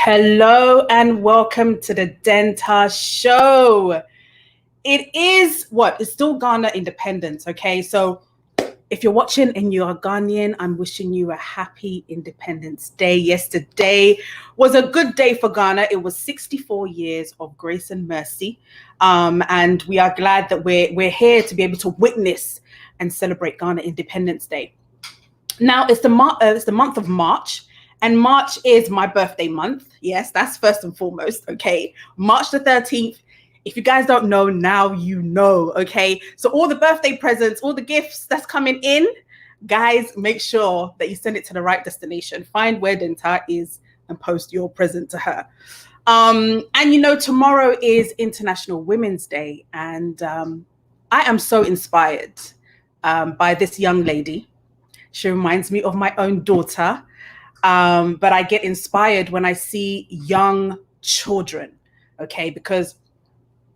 Hello and welcome to the Denta Show. It is it's still Ghana independence, okay? So if you're watching and you are Ghanaian, I'm wishing you a happy Independence Day. Yesterday was a good day for Ghana. It was 64 years of grace and mercy. And we are glad that we're here to be able to witness and celebrate Ghana Independence Day. Now, it's the month of March. And March is my birthday month. Yes, that's first and foremost, okay? March the 13th. If you guys don't know, now you know, okay? So all the birthday presents, all the gifts that's coming in, guys, make sure that you send it to the right destination. Find where Denta is and post your present to her. And tomorrow is International Women's Day. And I am so inspired by this young lady. She reminds me of my own daughter. But I get inspired when I see young children, okay? Because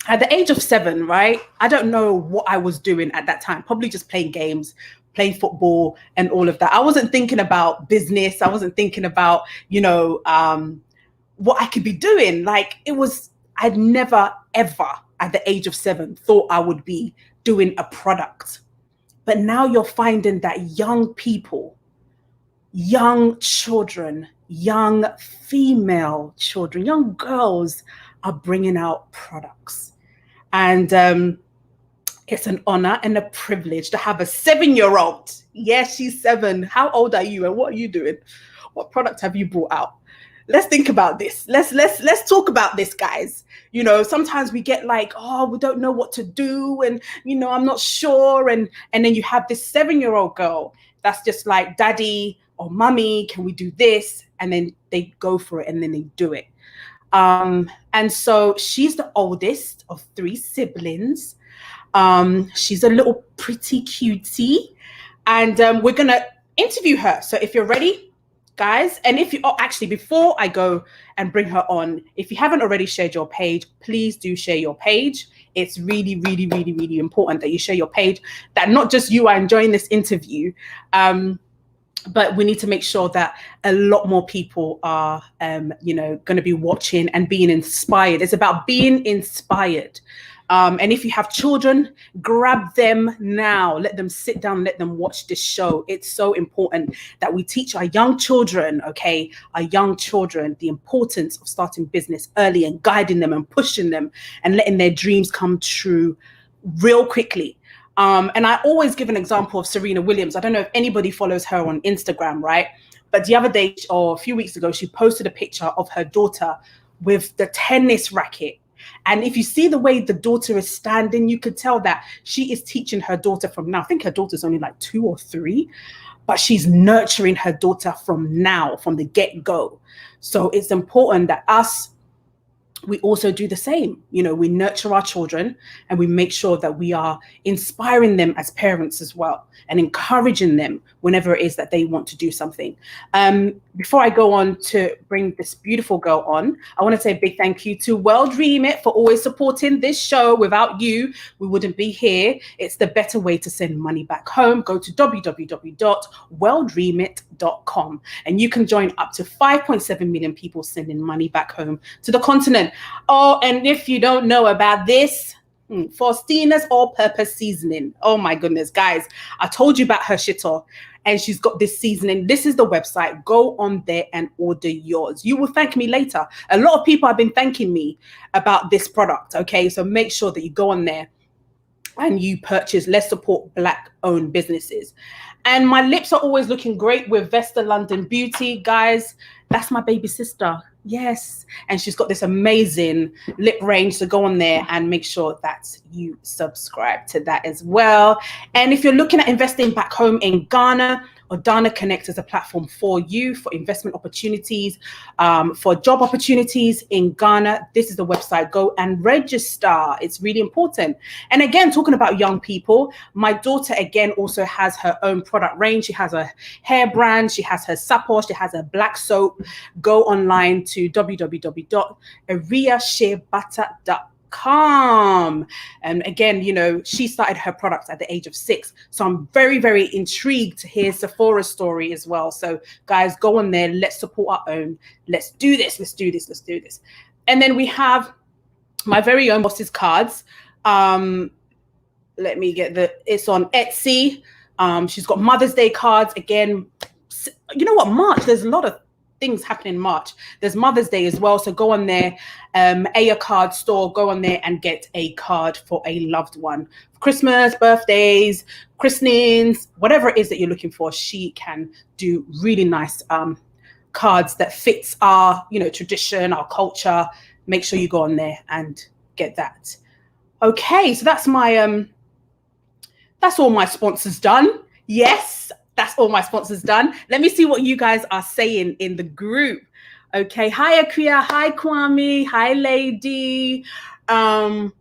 at the age of 7, right, I don't know what I was doing at that time, probably just playing games, playing football and all of that. I wasn't thinking about business. I wasn't thinking about, what I could be doing. I'd never, ever at the age of 7 thought I would be doing a product. But now you're finding that young people, young children, young female children, young girls are bringing out products. And it's an honor and a privilege to have a 7-year-old. Yes, she's 7. How old are you and what are you doing? What product have you brought out? Let's think about this. Let's talk about this, guys. Sometimes we get like, oh, we don't know what to do. And, I'm not sure. And then you have this 7-year-old girl that's just like, daddy, or mommy, can we do this? And then they go for it and then they do it. And so she's the oldest of 3 siblings. She's a little pretty cutie. And we're going to interview her. So if you're ready, guys, and actually, before I go and bring her on, if you haven't already shared your page, please do share your page. It's really, really, really, really important that you share your page, that not just you are enjoying this interview, but we need to make sure that a lot more people are, going to be watching and being inspired. It's about being inspired. And if you have children, grab them now. Let them sit down, let them watch this show. It's so important that we teach our young children, the importance of starting business early and guiding them and pushing them and letting their dreams come true real quickly. And I always give an example of Serena Williams. I don't know if anybody follows her on Instagram, right? But the other day or a few weeks ago, she posted a picture of her daughter with the tennis racket. And if you see the way the daughter is standing, you could tell that she is teaching her daughter from now. I think her daughter's only like 2 or 3, but she's nurturing her daughter from now, from the get-go. So it's important that we also do the same. We nurture our children and we make sure that we are inspiring them as parents as well and encouraging them whenever it is that they want to do something. Before I go on to bring this beautiful girl on, I want to say a big thank you to World Remit for always supporting this show. Without you, we wouldn't be here. It's the better way to send money back home. Go to www.worldremit.com and you can join up to 5.7 million people sending money back home to the continent. Oh, and if you don't know about this, Faustina's all-purpose seasoning. Oh my goodness, guys, I told you about her shito, and she's got this seasoning. This is the website. Go on there and order yours. You will thank me later. A lot of people have been thanking me about this product, okay? So make sure that you go on there and you purchase. Let's support Black-owned businesses. And my lips are always looking great with Vesta London Beauty. Guys, that's my baby sister. Yes. And she's got this amazing lip range. So go on there and make sure that you subscribe to that as well. And if you're looking at investing back home in Ghana, Dana Connect is a platform for you, for investment opportunities, for job opportunities in Ghana. This is the website. Go and register. It's really important. And again, talking about young people, my daughter, again, also has her own product range. She has a hair brand. She has her sapo. She has a black soap. Go online to www.ariashebata.com calm. And again, you know, she started her products at the age of 6. So I'm very, very intrigued to hear Sephora's story as well. So guys, go on there. Let's support our own. Let's do this. Let's do this. Let's do this. And then we have my very own boss's cards. Let me get it's on Etsy. She's got Mother's Day cards. Again, you know what, March, there's a lot of things happening in March. There's Mother's Day as well. So go on there, Aya card store, go on there and get a card for a loved one. Christmas, birthdays, christenings, whatever it is that you're looking for, she can do really nice cards that fits our, you know, tradition, our culture. Make sure you go on there and get that. Okay, so that's my that's all my sponsors done. Yes, that's all my sponsors done. Let me see what you guys are saying in the group. Okay, hi Akria, hi Kwame, hi Lady. Who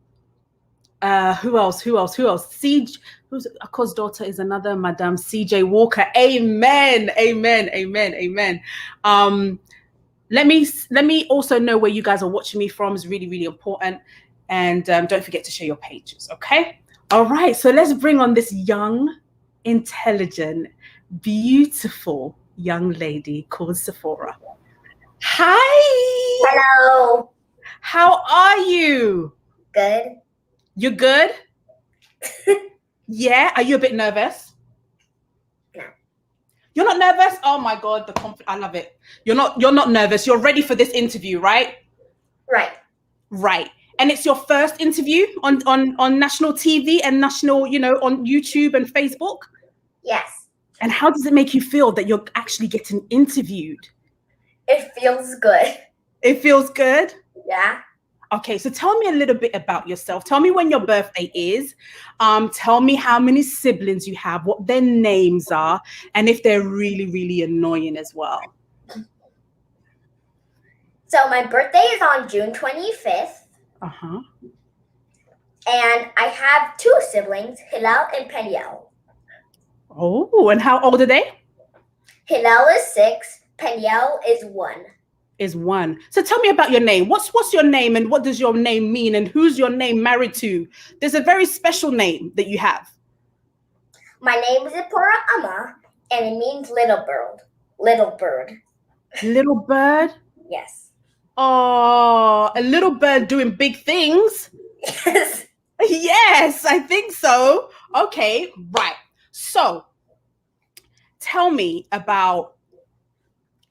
else? Siege, who's Ako's daughter is another Madame CJ Walker. Amen. Let me also know where you guys are watching me from. Is really, really important. And don't forget to share your pages, okay? All right, so let's bring on this young, intelligent, beautiful young lady called Sephora. Hi. Hello. How are you? Good. You good? Yeah. Are you a bit nervous? No. You're not nervous? Oh my God, I love it. You're not nervous. You're ready for this interview, right? Right. And it's your first interview on national TV and national, you know, on YouTube and Facebook? Yes. And how does it make you feel that you're actually getting interviewed? It feels good. It feels good? Yeah. Okay, so tell me a little bit about yourself. Tell me when your birthday is. Tell me how many siblings you have, what their names are, and if they're really, really annoying as well. So my birthday is on June 25th. Uh-huh. And I have 2 siblings, Hillel and Peniel. Oh, and how old are they? Hillel is 6, Peniel is 1. Is 1. So tell me about your name. What's your name and what does your name mean and who's your name married to? There's a very special name that you have. My name is Ipora Amma and it means little bird. Little bird. Little bird? Yes. Oh, a little bird doing big things? Yes. Yes, I think so. Okay, right. So tell me a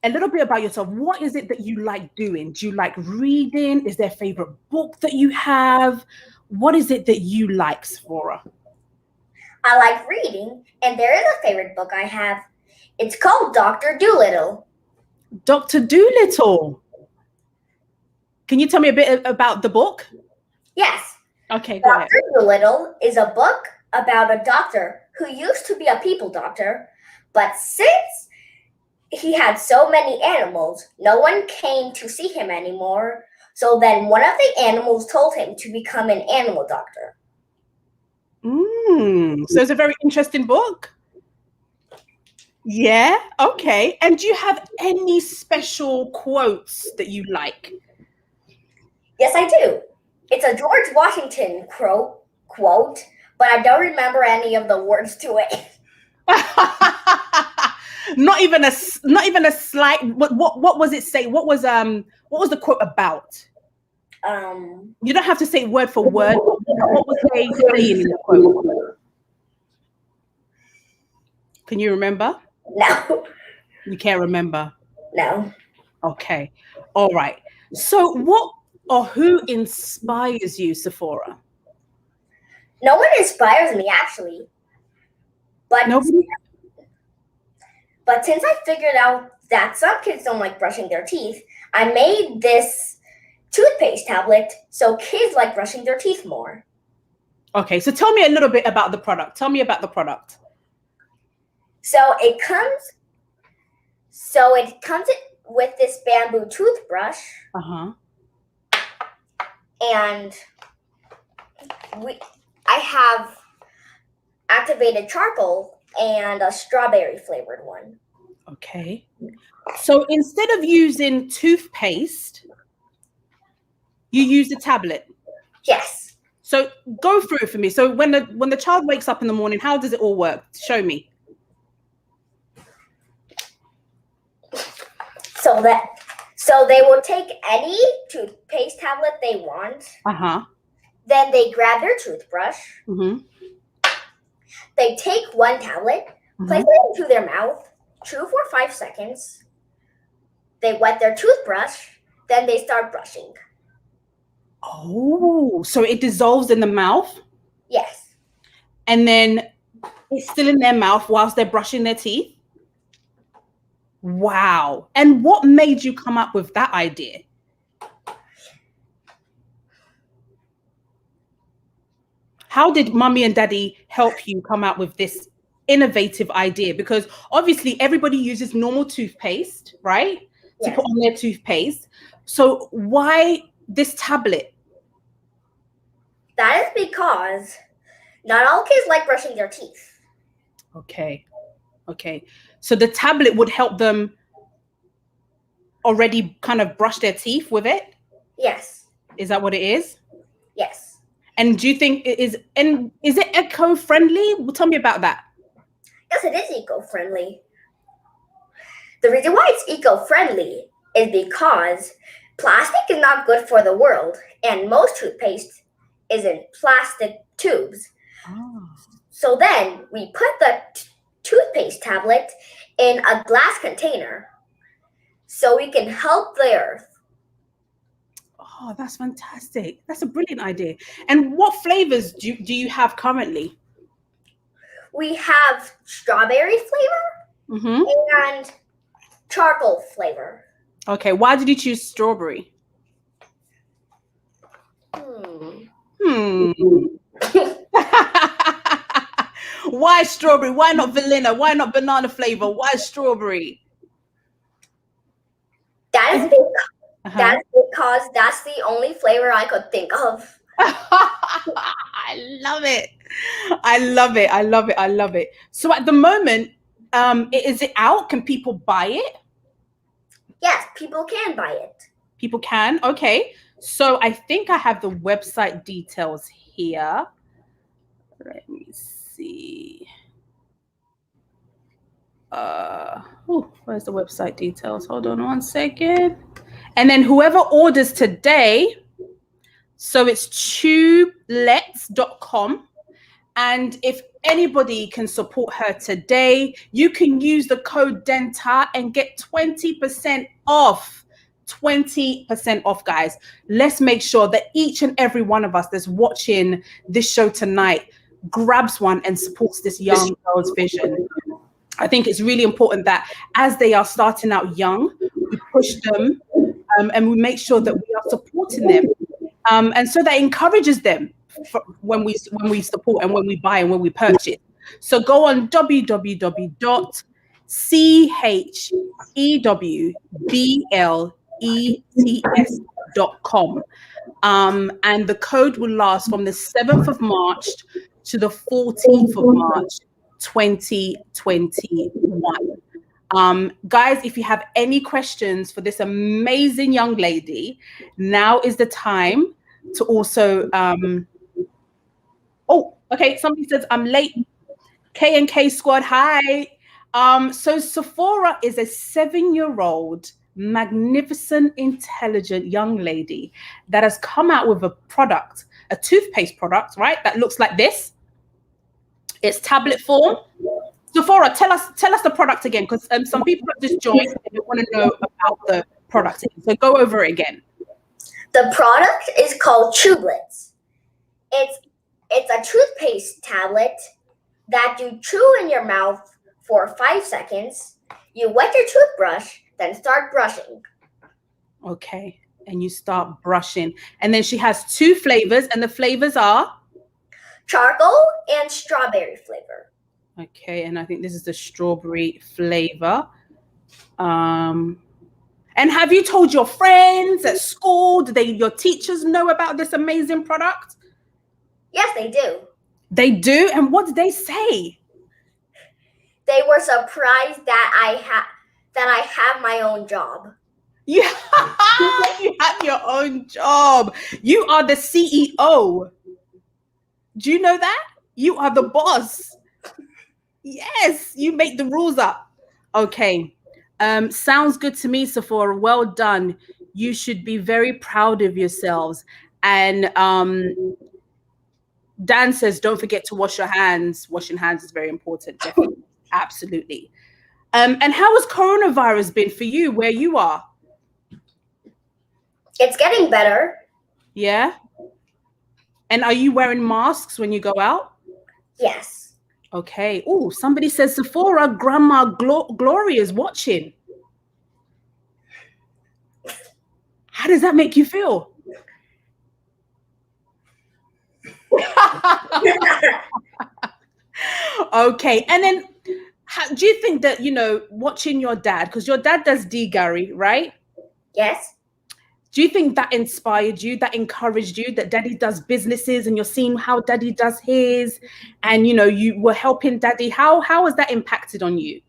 little bit about yourself. What is it that you like doing? Do you like reading? Is there a favorite book that you have? What is it that you like, Sephora? I like reading, and there is a favorite book I have. It's called Dr. Dolittle. Dr. Dolittle. Can you tell me a bit about the book? Yes. Okay, go ahead. Dr. Dolittle is a book about a doctor who used to be a people doctor, but since he had so many animals, no one came to see him anymore. So then one of the animals told him to become an animal doctor. So it's a very interesting book. Yeah, okay. And do you have any special quotes that you like? Yes, I do. It's a George Washington quote, but I don't remember any of the words to it. Not even a slight. What was it say? What was the quote about? You don't have to say word for word. What was they saying in the quote? Can you remember? No. You can't remember? No. Okay. All right. So what or who inspires you, Sephora? No one inspires me, actually. But nobody? But since I figured out that some kids don't like brushing their teeth, I made this toothpaste tablet so kids like brushing their teeth more. Okay, so tell me a little bit about the product. Tell me about the product. So it comes with this bamboo toothbrush. Uh-huh. And I have activated charcoal and a strawberry flavored one. Okay. So instead of using toothpaste, you use a tablet. Yes. So go through it for me. So when the child wakes up in the morning, how does it all work? Show me. So they will take any toothpaste tablet they want. Then they grab their toothbrush. They take one tablet, place it into their mouth, chew for 5 seconds. They wet their toothbrush, then they start brushing. Oh, so it dissolves in the mouth? Yes. And then it's still in their mouth whilst they're brushing their teeth? Wow. And what made you come up with that idea? How did Mummy and Daddy help you come up with this innovative idea? Because obviously everybody uses normal toothpaste, right? To put on their toothpaste. So why this tablet? That is because not all kids like brushing their teeth. Okay. So the tablet would help them already kind of brush their teeth with it? Yes. Is that what it is? Yes. And do you think is it eco-friendly? Well, tell me about that. Yes, it is eco-friendly. The reason why it's eco-friendly is because plastic is not good for the world, and most toothpaste is in plastic tubes. So then we put the toothpaste tablet in a glass container so we can help the earth. Oh, that's fantastic. That's a brilliant idea. And what flavors do you have currently? We have strawberry flavor and charcoal flavor. Okay, why did you choose strawberry? Why strawberry? Why not vanilla? Why not banana flavor? Why strawberry? That is because that's the only flavor I could think of. I love it. I love it. So at the moment, is it out? Can people buy it? Yes, people can buy it. People can? Okay. So I think I have the website details here. Let me see. Where's the website details? Hold on one second. And then whoever orders today, so it's tubelets.com. And if anybody can support her today, you can use the code DENTA and get 20% off. 20% off, guys. Let's make sure that each and every one of us that's watching this show tonight grabs one and supports this young girl's vision. I think it's really important that as they are starting out young, we push them and we make sure that we are supporting them. And so that encourages them when we support and when we buy and when we purchase. So go on www.chewblets.com. And the code will last from the 7th of March to the 14th of March, 2021. Guys, if you have any questions for this amazing young lady, now is the time to also okay, somebody says I'm late. K&K squad, hi. So Sephora is a 7-year-old magnificent, intelligent young lady that has come out with a product, a toothpaste product, right? That looks like this. It's tablet form. Sephora, tell us the product again, because some people have just joined and they want to know about the product. So go over it again. The product is called Tubelets. It's a toothpaste tablet that you chew in your mouth for 5 seconds. You wet your toothbrush, then start brushing. Okay, and you start brushing. And then she has 2 flavors, and the flavors are? Charcoal and strawberry flavor. Okay, and I think this is the strawberry flavor. And have you told your friends at school? Do your teachers know about this amazing product? Yes, they do. They do? And what did they say? They were surprised that I have my own job. You, you have your own job. You are the CEO. Do you know that? You are the boss. Yes, you make the rules up. Okay. Sounds good to me, Sephora. Well done. You should be very proud of yourselves. And Dan says, don't forget to wash your hands. Washing hands is very important. Definitely. Absolutely. And how has coronavirus been for you where you are? It's getting better. Yeah. And are you wearing masks when you go out? Yes. Okay. Oh, somebody says Sephora, Grandma Gloria is watching. How does that make you feel? Okay. And then do you think that, watching your dad, because your dad does Gary, right? Yes. Do you think that inspired you, that encouraged you, that daddy does businesses and you're seeing how daddy does his, and you were helping daddy? How has that impacted on you?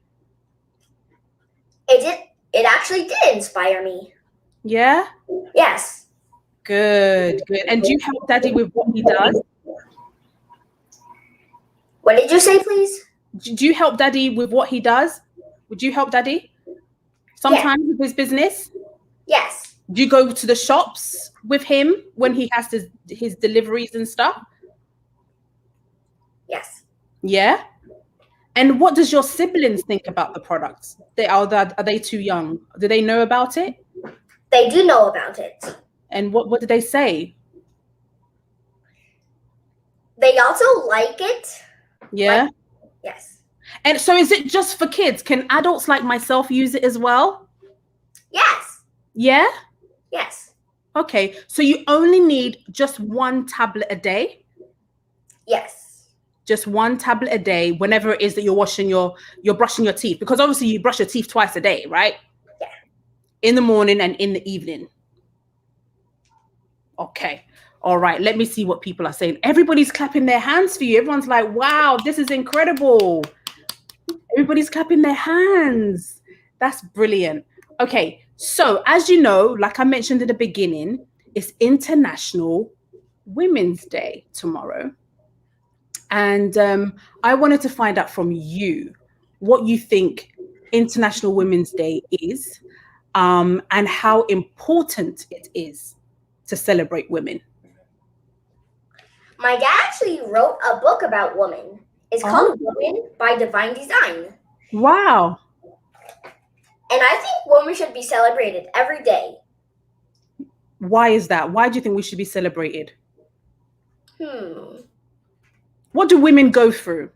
It actually did inspire me. Yeah? Yes. Good. And do you help daddy with what he does? What did you say, please? Do you help daddy with what he does? Would you help daddy sometimes with his business? Yes. Do you go to the shops with him when he has his deliveries and stuff? Yes. Yeah. And what does your siblings think about the products? Are they too young? Do they know about it? They do know about it. And what do they say? They also like it. Yeah. Yes. And so is it just for kids? Can adults like myself use it as well? Yes. Yeah? Yes. Okay. So you only need just one tablet a day? Yes. Just one tablet a day whenever it is that you're brushing your teeth, because obviously you brush your teeth twice a day, right? Yeah. In the morning and in the evening. Okay. All right. Let me see what people are saying. Everybody's clapping their hands for you. Everyone's like, wow, this is incredible. Everybody's clapping their hands. That's brilliant. Okay. So as you know, like I mentioned at the beginning, it's International Women's Day tomorrow. And I wanted to find out from you what you think International Women's Day is, and how important it is to celebrate women. My dad actually wrote a book about women. It's called Women by Divine Design. Wow. And I think women should be celebrated every day. Why is that? Why do you think we should be celebrated? What do women go through?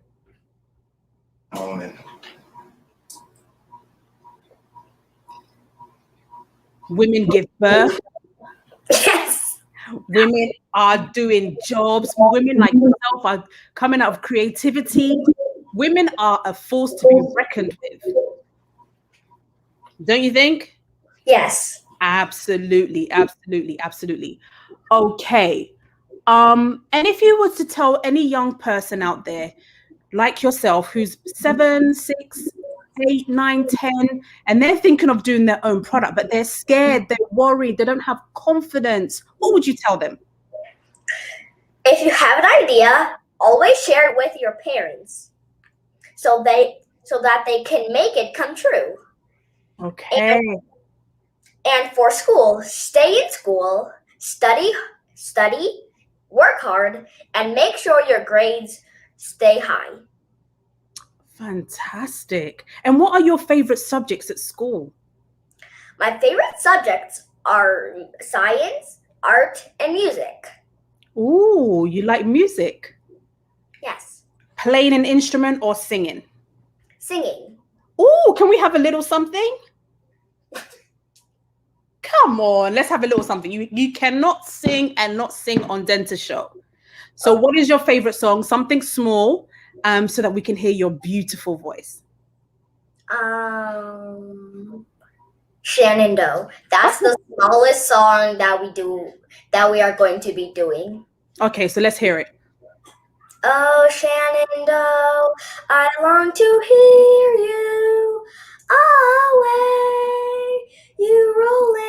Women give birth. Yes. Women are doing jobs. Women like yourself are coming out of creativity. Women are a force to be reckoned with. Don't you think? Yes. Absolutely. Okay. And if you were to tell any young person out there like yourself who's 7, 6, 8, 9, 10, and they're thinking of doing their own product, but they're scared, they're worried, they don't have confidence, what would you tell them? If you have an idea, always share it with your parents so that they can make it come true. Okay. And for school, stay in school, study, work hard, and make sure your grades stay high. Fantastic. And what are your favorite subjects at school? My favorite subjects are science, art, and music. Ooh, you like music? Yes. Playing an instrument or singing? Singing. Ooh, can we have a little something? Come on, let's have a little something. You cannot sing and not sing on Denta Show. So what is your favorite song? Something small, so that we can hear your beautiful voice. Shenandoah. That's the smallest song that we are going to be doing. Okay, so let's hear it. Oh, Shenandoah, I long to hear you away, you rolling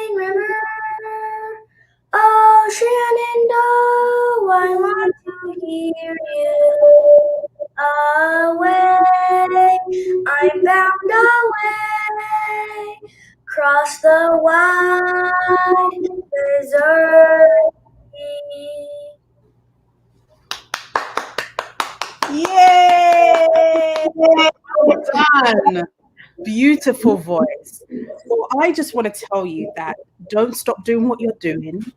hear you away. I'm bound away, cross the wide desert sea. Yay! Well done. Beautiful voice. Well, I just want to tell you that don't stop doing what you're doing.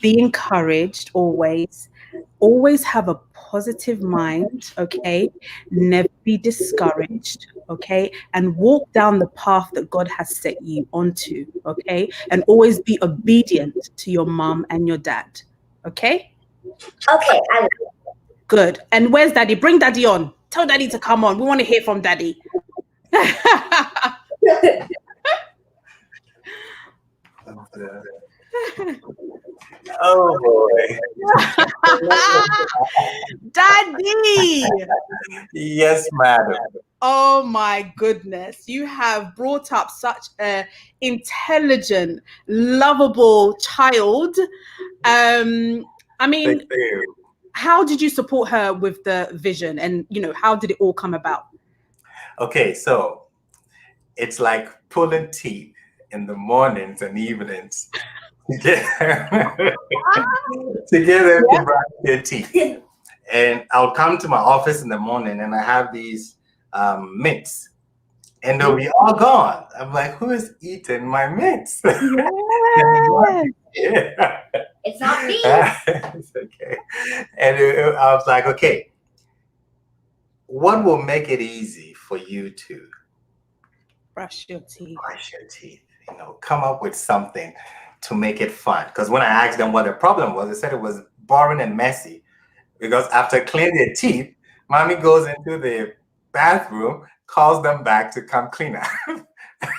Be encouraged always. Always have a positive mind, okay? Never be discouraged, okay? And walk down the path that God has set you onto, okay? And always be obedient to your mom and your dad, okay? Okay, Good. And where's daddy? Bring daddy on. Tell daddy to come on. We want to hear from daddy. Oh boy. Daddy. Yes, madam. Oh my goodness. You have brought up such a intelligent, lovable child. I mean, Thank you. how did you support her with the vision, and how did it all come about? Okay, so it's like pulling teeth in the mornings and evenings to get them to brush their teeth. And I'll come to my office in the morning and I have these mints. And they'll be all gone. I'm like, who is eating my mints? Yeah. it's not me. It's okay. And I was like, okay, what will make it easy for you to Brush your teeth. brush your teeth? Come up with something to make it fun. Because when I asked them what the problem was, they said it was boring and messy. Because after cleaning their teeth, mommy goes into the bathroom, calls them back to come clean up.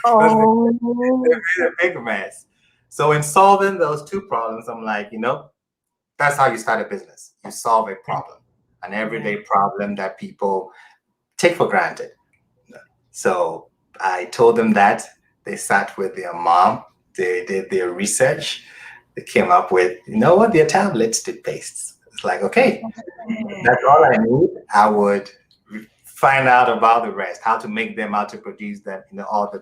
Oh. They made a big mess. So in solving those two problems, I'm like, that's how you start a business. You solve a problem, an everyday problem that people take for granted. So I told them that. They sat with their mom. They did their research. They came up with, their tablets, toothpastes. It's like, okay, that's all I need. I would find out about the rest, how to make them, how to produce them, all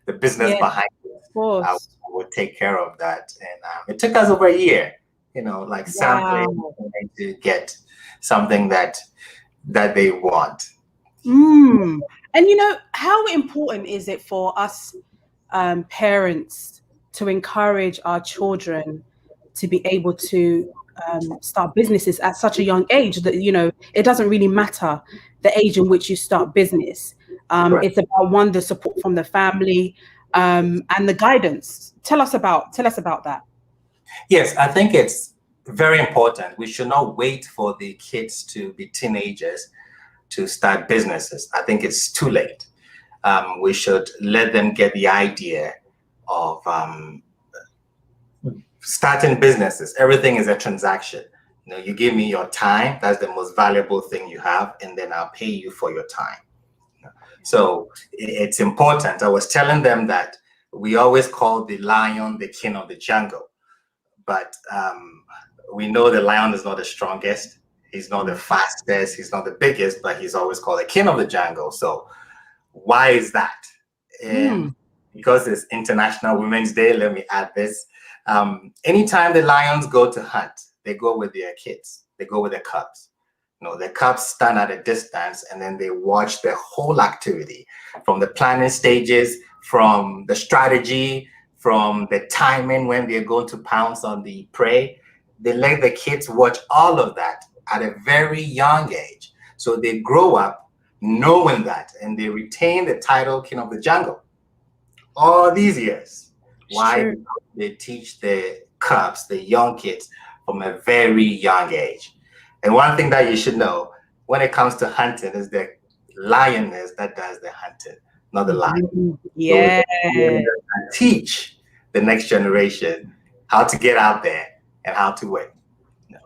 the business behind it. Of course. I would take care of that. And it took us over a year, sampling to get something that they want. And how important is it for us parents to encourage our children to be able to start businesses at such a young age that it doesn't really matter the age in which you start business. It's about the support from the family and the guidance. Tell us about that. Yes, I think it's very important. We should not wait for the kids to be teenagers to start businesses. I think it's too late. We should let them get the idea of starting businesses. Everything is a transaction. You give me your time. That's the most valuable thing you have, and then I'll pay you for your time. So it's important. I was telling them that we always call the lion the king of the jungle, but we know the lion is not the strongest. He's not the fastest. He's not the biggest, but he's always called the king of the jungle. So why is that? And because it's International Women's Day, let me add this. Anytime the lions go to hunt, they go with their kids. They go with their cubs. The cubs stand at a distance and then they watch the whole activity, from the planning stages, from the strategy, from the timing when they're going to pounce on the prey. They let the kids watch all of that at a very young age. So they grow up knowing that, and they retain the title King of the Jungle all these years. Why? Because they teach the cubs, the young kids, from a very young age. And one thing that you should know when it comes to hunting is the lioness that does the hunting, not the lion. Yeah. So teach the next generation how to get out there and how to win.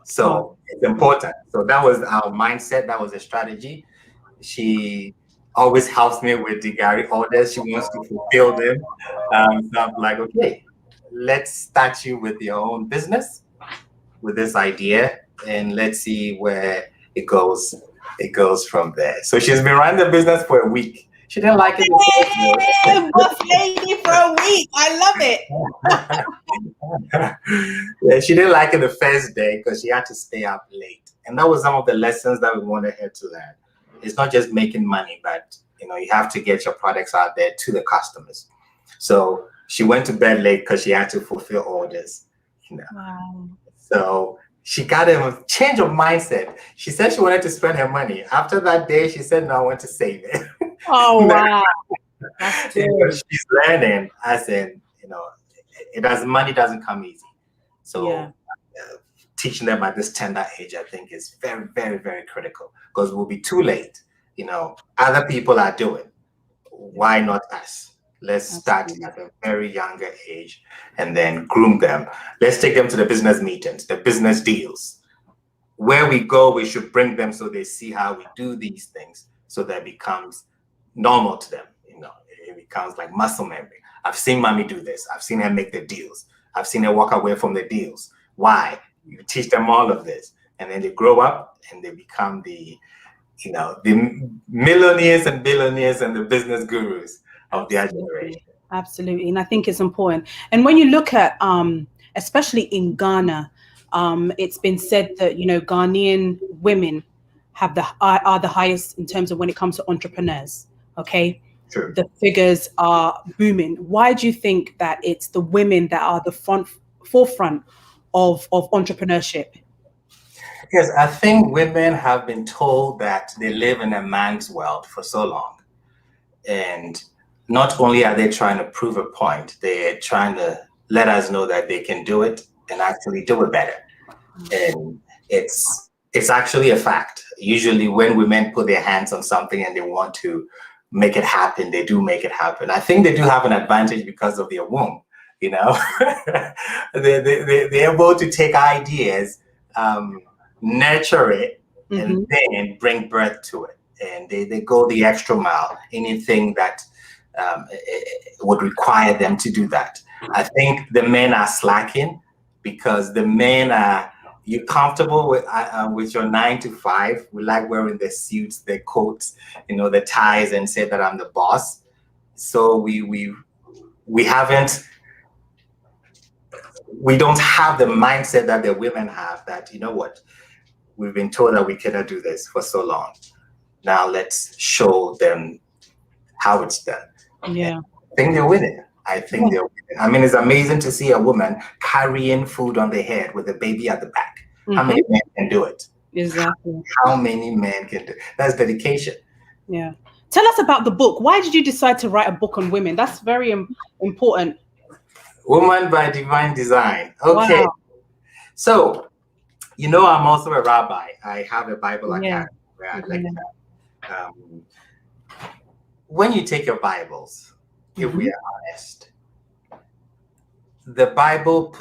So it's important. So that was our mindset. That was a strategy. She always helps me with the Gary orders. She wants to fulfill them. So I'm like, okay, let's start you with your own business with this idea. and let's see where it goes. It goes from there. So she's been running the business for a week. She didn't like it. Hey, boss lady for a week. I love it. Yeah, she didn't like it the first day because she had to stay up late. And that was some of the lessons that we wanted her to learn. It's not just making money, but you have to get your products out there to the customers. So she went to bed late because she had to fulfill orders. Wow. So she got a change of mindset. She said she wanted to spend her money. After that day, she said, no, I want to save it. Oh, wow. That's good. She's learning, as in, money doesn't come easy. So Yeah. Teaching them at this tender age, I think, is very, very, very critical, because we'll be too late. Other people are doing. Why not us? Let's start at a very younger age and then groom them. Let's take them to the business meetings, the business deals. Where we go, we should bring them so they see how we do these things, so that it becomes normal to them. It becomes like muscle memory. I've seen mommy do this. I've seen her make the deals. I've seen her walk away from the deals. Why? You teach them all of this, and then they grow up and they become the millionaires and billionaires and the business gurus of their generation. Absolutely. And I think it's important. And when you look at, especially in Ghana, it's been said that, Ghanaian women are the highest in terms of when it comes to entrepreneurs. Okay. True. The figures are booming. Why do you think that it's the women that are the forefront of entrepreneurship? Yes, I think women have been told that they live in a man's world for so long. And not only are they trying to prove a point, they're trying to let us know that they can do it and actually do it better. And it's actually a fact. Usually when women put their hands on something and they want to make it happen, they do make it happen. I think they do have an advantage because of their womb. They're able to take ideas, nurture it, and then bring birth to it. And they go the extra mile, anything that would require them to do that. I think the men are slacking because the men are, you're comfortable with your 9 to 5. We like wearing the suits, the coats, the ties, and say that I'm the boss. So we don't have the mindset that the women have, that, we've been told that we cannot do this for so long. Now let's show them how it's done. Yeah. I think they're winning. They're winning. I mean, it's amazing to see a woman carrying food on their head with a baby at the back. How many men can do it? Exactly. How many men can do it? That's dedication. Yeah. Tell us about the book. Why did you decide to write a book on women? That's very important. Woman by Divine Design. Okay. Wow. So, I'm also a rabbi. I have a Bible academy where I lecture. When you take your Bibles, if we are honest, the Bible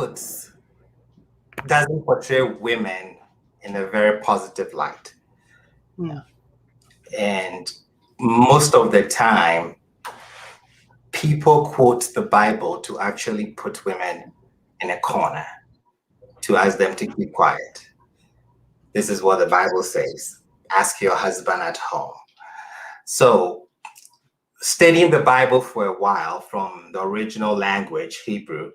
doesn't portray women in a very positive light. Yeah. And most of the time, people quote the Bible to actually put women in a corner, to ask them to keep quiet. This is what the Bible says. Ask your husband at home. So, studying the Bible for a while from the original language, Hebrew,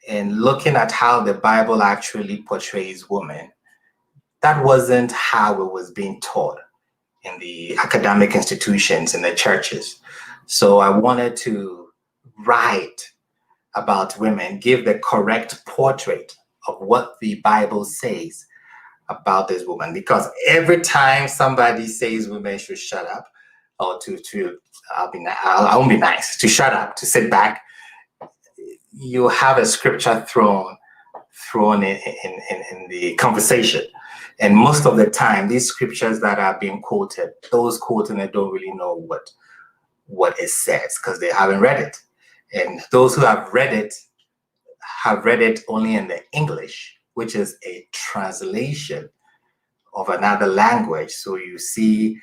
and looking at how the Bible actually portrays women, that wasn't how it was being taught in the academic institutions, in the churches. So I wanted to write about women, give the correct portrait of what the Bible says about this woman. Because every time somebody says women should shut up, or I won't be nice, to shut up, to sit back, you have a scripture thrown in the conversation. And most of the time, these scriptures that are being quoted, those quoting it don't really know what it says because they haven't read it. And those who have read it only in the English, which is a translation of another language. So you see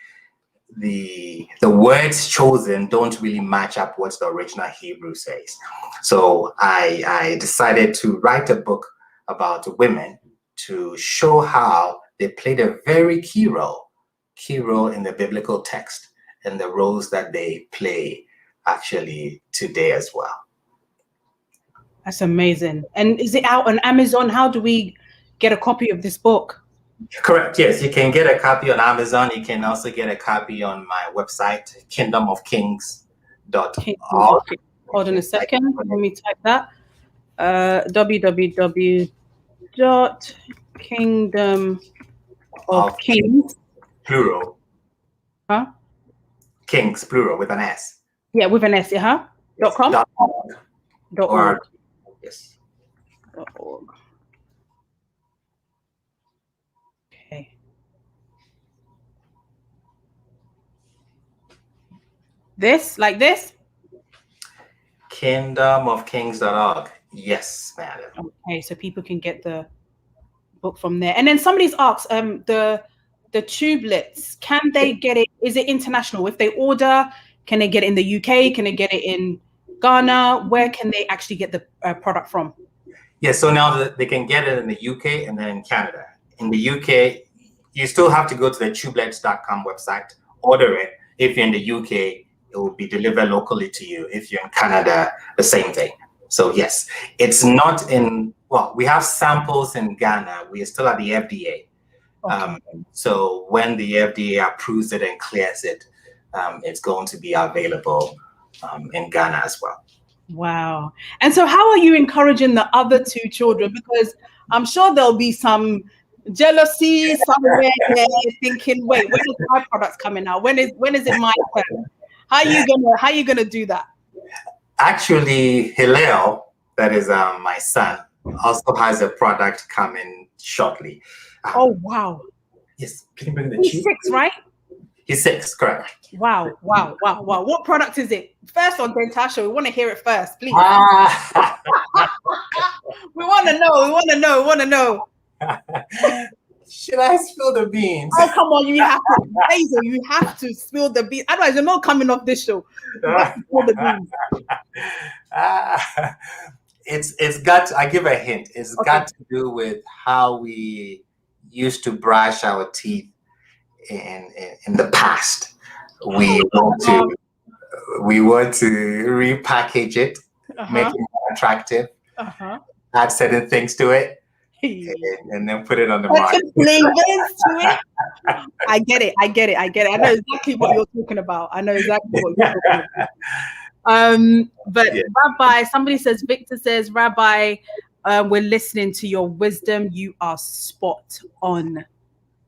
the words chosen don't really match up what the original Hebrew says. So I decided to write a book about women to show how they played a very key role in the biblical text and the roles that they play actually today as well. That's amazing. And is it out on Amazon? How do we get a copy of this book? Correct. Yes, you can get a copy on Amazon. You can also get a copy on my website, kingdomofkings.org. Hold on a second. Let me type that. www.kingdomofkings. Plural. Huh? Kings, plural, with an S. Yeah, with an S, huh? .com? .org. .org. Yes. .org. Okay. This, like this? Kingdomofkings.org. Yes, madam. Okay, so people can get the book from there. And then somebody's asked, the tubelets, can they get it? Is it international? If they order, can they get it in the UK? Can they get it in Ghana? Where can they actually get the product from? Yeah, so now they can get it in the UK and then in Canada. In the UK, you still have to go to the tubelets.com website, order it. If you're in the UK, it will be delivered locally to you. If you're in Canada, the same thing. So yes, it's not in, well, we have samples in Ghana. We are still at the FDA. Okay. So when the FDA approves it and clears it, it's going to be available in Ghana as well. Wow. And so how are you encouraging the other two children? Because I'm sure there'll be some jealousy somewhere there thinking, wait, when is my products coming out? When is it my turn? How are you gonna do that? Actually, Hillel, that is my son, also has a product coming shortly. Oh wow. Yes. Can you bring the He's 6, right? He's 6, correct. Wow. What product is it? First on Dentasha, we want to hear it first, please. We want to know. Should I spill the beans? Oh, come on, you have to. Hazel, you have to spill the beans. Otherwise, you're not coming off this show. Spill the beans. It's got, I give a hint. It's got to do with how we used to brush our teeth in the past. We want to repackage it, make it more attractive, add certain things to it, and then put it on the market. I get it. I know exactly what you're talking about. But yeah. Rabbi, somebody says, Victor says, Rabbi, we're listening to your wisdom. You are spot on.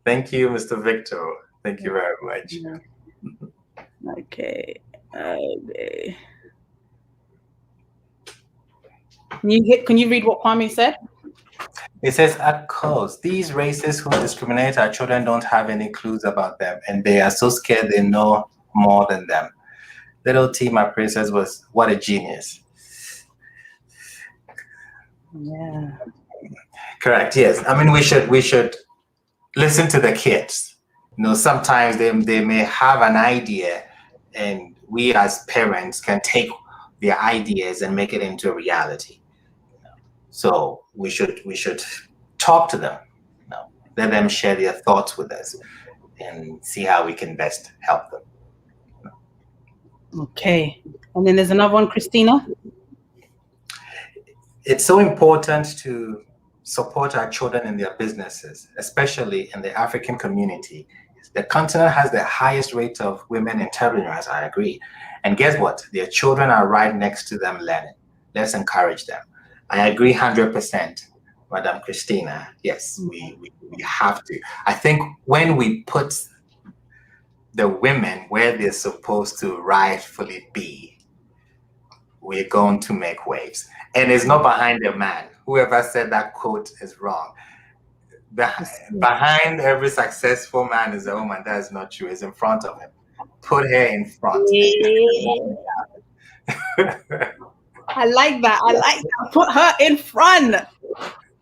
Thank you, Mr. Victor. Thank you very much. Yeah. Okay. Can you read what Kwame said? It says, of course, these racists who discriminate our children don't have any clues about them, and they are so scared they know more than them. Little T, my princess, was what a genius. Yeah. Correct. Yes. I mean, we should listen to the kids. You know, sometimes they may have an idea, and we as parents can take their ideas and make it into a reality. So we should talk to them, let them share their thoughts with us, and see how we can best help them. Okay, and then there's another one, Christina. It's so important to support our children in their businesses, especially in the African community. The continent has the highest rate of women entrepreneurs, I agree. And guess what? Their children are right next to them learning. Let's encourage them. I agree 100%, Madam Christina. Yes, we have to. I think when we put the women where they're supposed to rightfully be, we're going to make waves. And it's not behind a man. Whoever said that quote is wrong. Behind every successful man is a woman. That is not true. It's in front of him. Put her in front. I like that. Put her in front.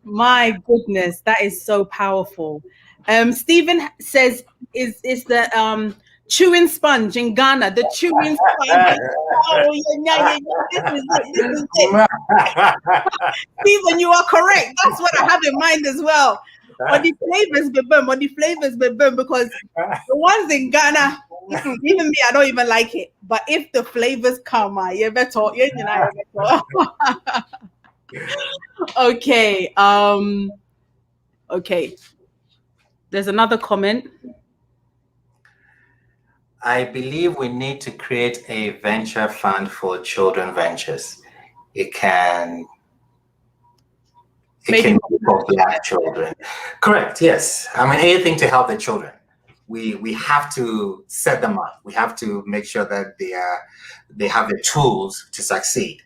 My goodness, that is so powerful. Stephen says, is the chewing sponge in Ghana, the chewing sponge. This is it. Stephen, you are correct. That's what I have in mind as well. on the flavors, because the ones in Ghana, even me, I don't even like it. But if the flavors come, you better. Okay. Okay. There's another comment. I believe we need to create a venture fund for children ventures. It can be for Black children. Correct, yes. I mean, anything to help the children. We have to set them up. We have to make sure that they have the tools to succeed.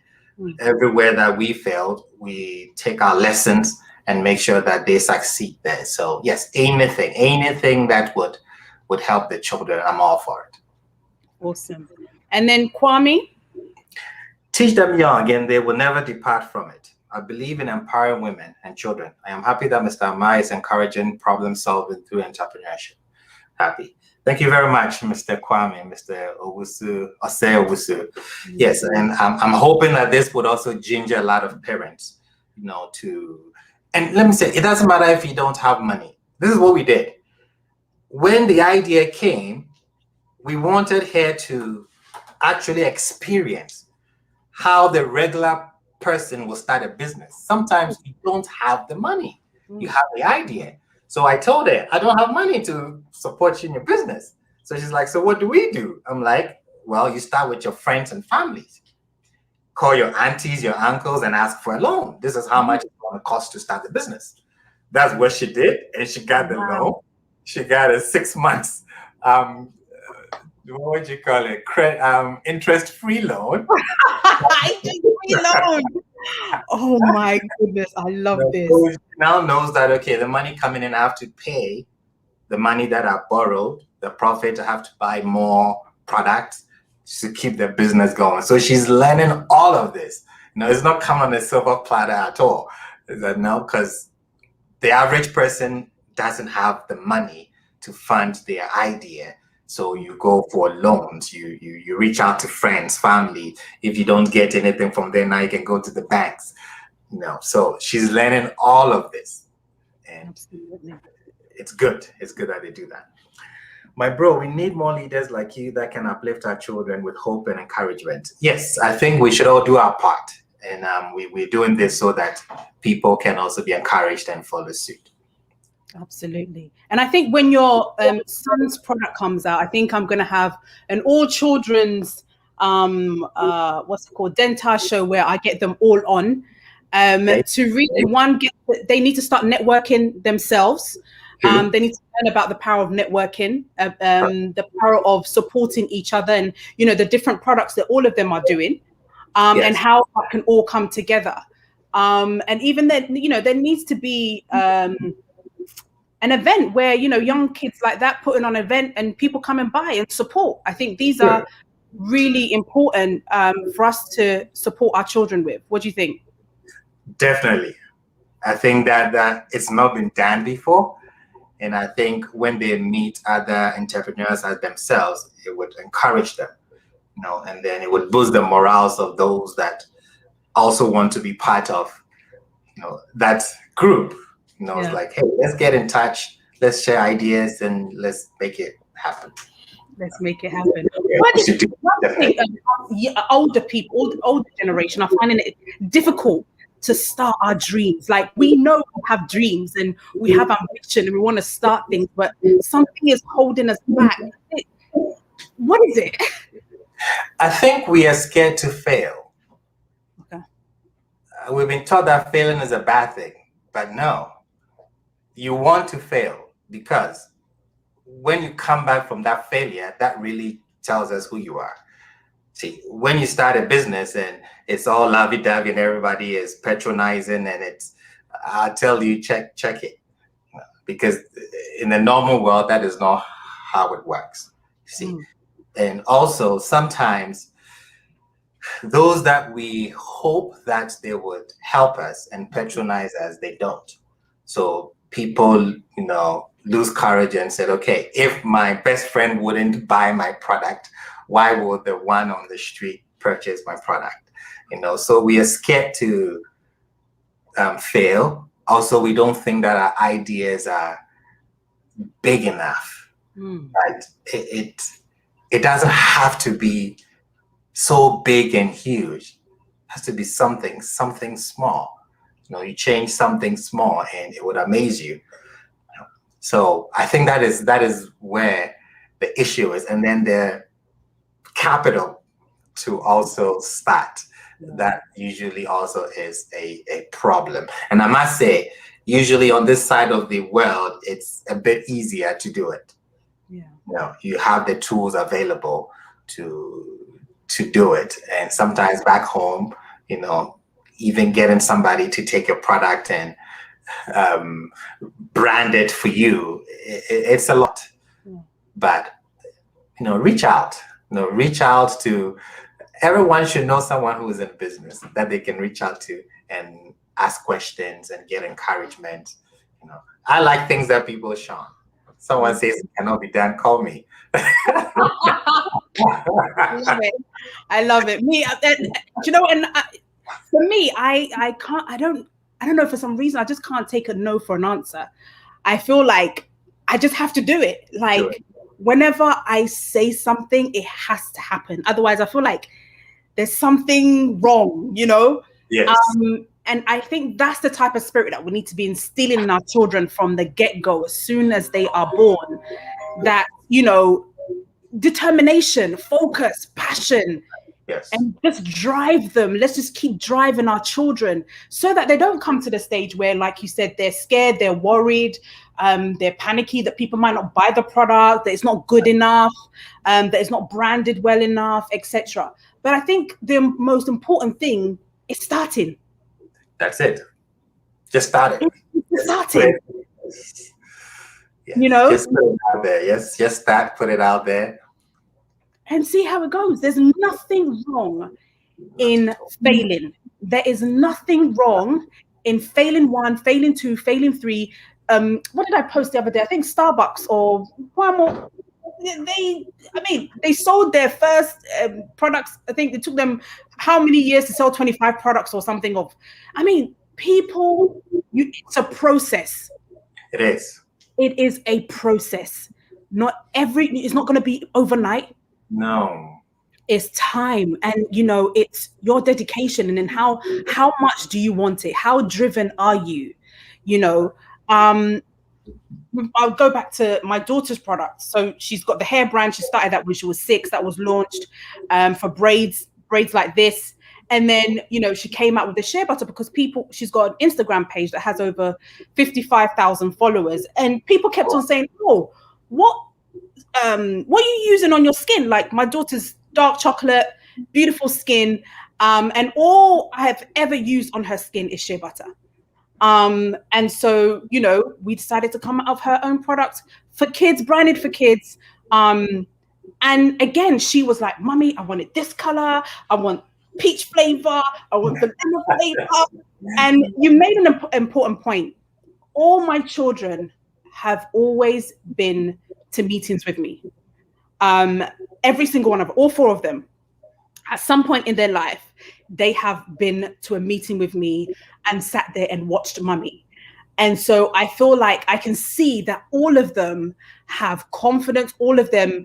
Everywhere that we failed, we take our lessons and make sure that they succeed there. So yes, anything that would help the children, I'm all for it. Awesome. And then Kwame? Teach them young and they will never depart from it. I believe in empowering women and children. I am happy that Mr. Amai is encouraging problem solving through entrepreneurship. Happy. Thank you very much, Mr. Kwame, Mr. Owusu. Yes, and I'm hoping that this would also ginger a lot of parents, and let me say, it doesn't matter if you don't have money. This is what we did. When the idea came, we wanted her to actually experience how the regular person will start a business. Sometimes you don't have the money. You have the idea. So I told her, I don't have money to support you in your business. So she's like, so what do we do? I'm like, well, you start with your friends and families. Call your aunties, your uncles, and ask for a loan. This is how much it's going to cost to start the business. That's what she did. And she got the loan. She got a 6 months, what would you call it? Interest-free loan. Interest-free loan. Oh my goodness, I love this. So she now knows that, okay, the money coming in, I have to pay the money that I borrowed, the profit, I have to buy more products to keep the business going. So she's learning all of this. It's not coming on a silver platter at all. No, because the average person doesn't have the money to fund their idea. So you go for loans, you reach out to friends, family. If you don't get anything from there, now you can go to the banks. So she's learning all of this. And absolutely, it's good. It's good that they do that. My bro, we need more leaders like you that can uplift our children with hope and encouragement. Yes, I think we should all do our part. And we're doing this so that people can also be encouraged and follow suit. Absolutely. And I think when your son's product comes out, I think I'm going to have an all children's what's it called, Dentar show where I get them all on to really they need to start networking themselves. They need to learn about the power of networking, the power of supporting each other, and the different products that all of them are doing, and how that can all come together. And even then, there needs to be an event where young kids like that putting on an event and people come and buy and support. I think these are really important for us to support our children with. What do you think? Definitely. I think that it's not been done before. And I think when they meet other entrepreneurs as themselves, it would encourage them, and then it would boost the morals of those that also want to be part of, that group. It's like, hey, let's get in touch, let's share ideas, and let's make it happen. Let's make it happen. Older people, older generation are finding it difficult to start our dreams. Like, we know we have dreams and we have ambition and we want to start things, but something is holding us back. What is it? I think we are scared to fail. Okay. We've been taught that failing is a bad thing, but no. You want to fail because when you come back from that failure, that really tells us who you are. See, when you start a business and it's all lovey-dovey and everybody is patronizing and I'll tell you, check it. Because in the normal world, that is not how it works. See, and also sometimes those that we hope that they would help us and patronize us, they don't. So people, lose courage and said, okay, if my best friend wouldn't buy my product, why would the one on the street purchase my product? So we are scared to fail. also we don't think that our ideas are big enough. Right? It doesn't have to be so big and huge. It has to be something small. You change something small and it would amaze you. So I think that is where the issue is. And then the capital to also start. That usually also is a problem. And I must say, usually on this side of the world, it's a bit easier to do it. You have the tools available to do it. And sometimes back home, even getting somebody to take your product and brand it for you, it's a lot. But reach out. Reach out to everyone. Should know someone who is in business that they can reach out to and ask questions and get encouragement. I like things that people shun. Someone says it cannot be done, call me. I love it. Me, and for me, I can't. I don't know. For some reason, I just can't take a no for an answer. I feel like I just have to do it. Like whenever I say something, it has to happen. Otherwise, I feel like there's something wrong. Yes. And I think that's the type of spirit that we need to be instilling in our children from the get-go, as soon as they are born. That determination, focus, passion. Yes. And just drive them. Let's just keep driving our children so that they don't come to the stage where, like you said, they're scared, they're worried, they're panicky that people might not buy the product, that it's not good enough, that it's not branded well enough, etc. But I think the most important thing is starting. That's it. Just start it. Starting. Just put it out there. Yes, just start, put it out there. And see how it goes. There's nothing wrong in failing. There is nothing wrong in failing 1, failing 2, failing 3. What did I post the other day? I think Starbucks or one more. They sold their first products. I think it took them how many years to sell 25 products or something people, it's a process. It is. It is a process. It's not going to be overnight. No. It's time, and it's your dedication, and then how much do you want it? How driven are you? I'll go back to my daughter's product. So she's got the hair brand. She started that when she was 6. That was launched for braids like this. And then, she came out with the shea butter because she's got an Instagram page that has over 55,000 followers. And people kept on saying, oh, what are you using on your skin? Like, my daughter's dark chocolate, beautiful skin. And all I have ever used on her skin is shea butter. And so, we decided to come out of her own product for kids, branded for kids. And again, she was like, Mommy, I wanted this color. I want peach flavor. I want vanilla flavor. And you made an important point. All my children have always been to meetings with me. Every single one of all 4 of them, at some point in their life, they have been to a meeting with me and sat there and watched Mummy. And so I feel like I can see that all of them have confidence. All of them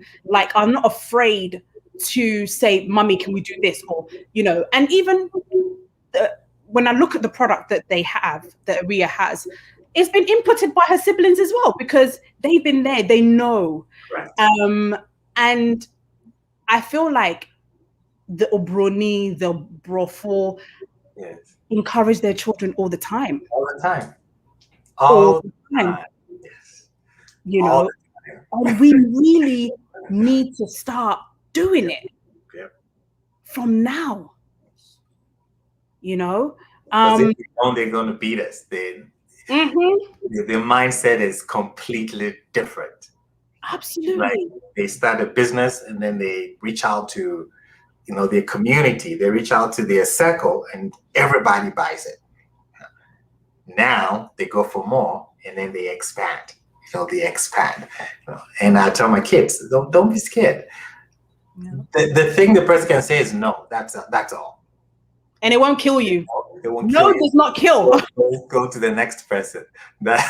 are not afraid to say, Mummy, can we do this? Or, and even when I look at the product that they have, that Aria has, it's been inputted by her siblings as well, because they've been there, they know. Right. And I feel like the Obroni, the Brofo, encourage their children all the time. All the time. Yes. And we really need to start doing it from now. Because if they're going to beat us, then their mindset is completely different. Absolutely. Like, they start a business and then they reach out to their community, they reach out to their circle, and everybody buys it. Now they go for more, and then they expand. And I tell my kids, don't be scared. No. The thing the person can say is no. That's all. And it won't kill you. It won't No, kill it you. does not kill. Go to the next person. That,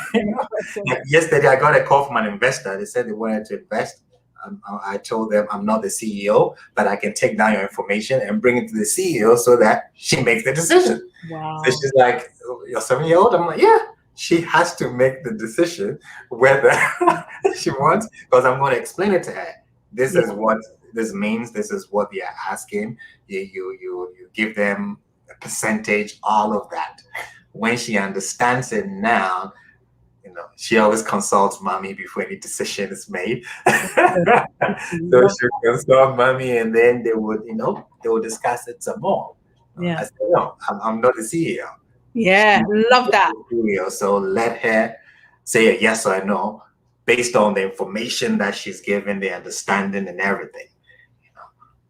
Person. like yesterday, I got a call from an investor. They said they wanted to invest. I told them I'm not the CEO, but I can take down your information and bring it to the CEO so that she makes the decision. Wow. So she's like, "You're 7-year-old?" I'm like, "Yeah." She has to make the decision whether she wants, because I'm going to explain it to her. This is what this means. This is what they are asking. You give them a percentage, all of that. When she understands it now, she always consults mommy before any decision is made. So she consult mommy, and then they would discuss it some more. Yeah. I said, no, I'm not the CEO. Yeah, love that. So let her say a yes or a no based on the information that she's given, the understanding and everything.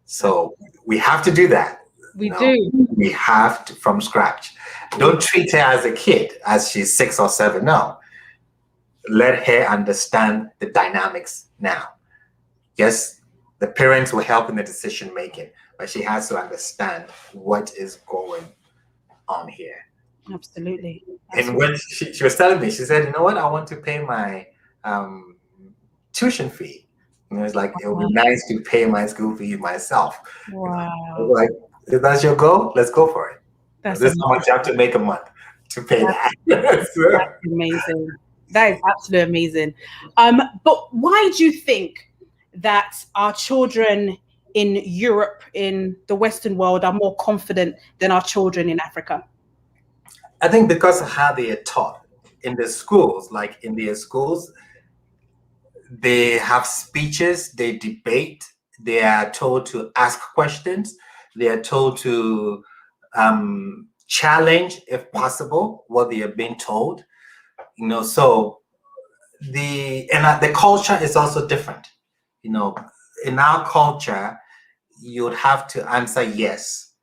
So we have to do that. We do. We have to from scratch. Don't treat her as a kid, as she's 6 or 7. No. Let her understand the dynamics now. Yes, the parents will help in the decision making, but she has to understand what is going on here. Absolutely. And when she was telling me, she said, "You know what? I want to pay my tuition fee." And it was like, it would be nice to pay my school fee myself. Wow. Like, if that's your goal, let's go for it. This is how much you have to make a month to pay that. That's amazing. That is absolutely amazing. But why do you think that our children in Europe, in the Western world, are more confident than our children in Africa? I think because of how they are taught in the schools, like in their schools, they have speeches, they debate, they are told to ask questions, they are told to challenge, if possible, what they are being told. So the culture is also different. In our culture, you'd have to answer yes